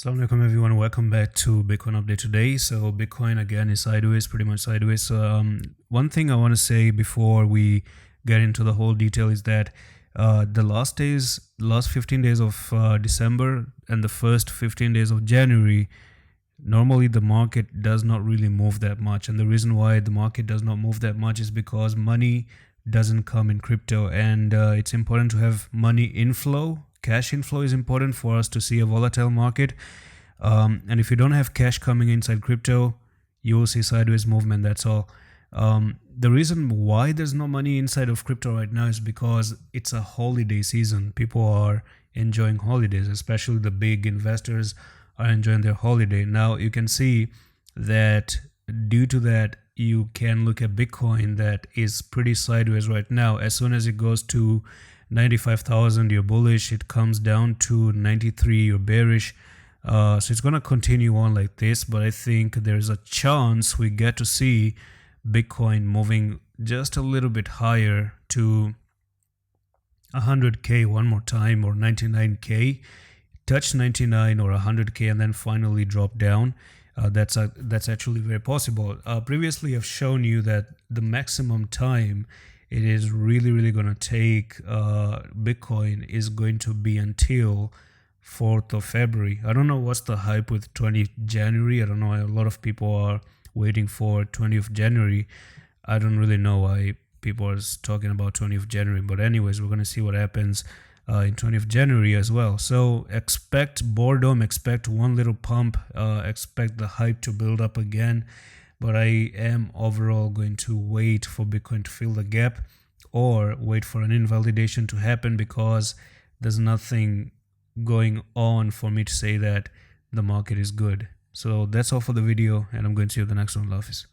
Assalamu alaikum everyone, welcome back to Bitcoin update today. So Bitcoin again is sideways, pretty much sideways. So one thing I want to say before we get into the whole detail is that the last 15 days of December and the first 15 days of January, normally the market does not really move that much. And the reason why the market does not move that much is because money doesn't come in crypto, and it's important to have money inflow. Cash inflow is important for us to see a volatile market. And if you don't have cash coming inside crypto, you will see sideways movement. That's all. The reason why there's no money inside of crypto right now is because it's a holiday season. People are enjoying holidays, especially the big investors are enjoying their holiday. Now you can see that due to that, you can look at Bitcoin that is pretty sideways right now. As soon as it goes to 95,000, you're bullish. It comes down to 93, you're bearish. So it's going to continue on like this, but I think there's a chance we get to see Bitcoin moving just a little bit higher to 100K one more time, or 99K, touch 99 or 100K and then finally drop down. That's actually very possible. Previously, I've shown you that the maximum time it is really going to take Bitcoin is going to be until 4th of February. I don't know what's the hype with 20th January. I don't know. A lot of people are waiting for 20th January. I don't really know why people are talking about 20th January. But anyways, we're going to see what happens in 20th January as well. So expect boredom, expect one little pump, expect the hype to build up again. But I am overall going to wait for Bitcoin to fill the gap or wait for an invalidation to happen, because there's nothing going on for me to say that the market is good. So that's all for the video, and I'm going to see you in the next one. Love is.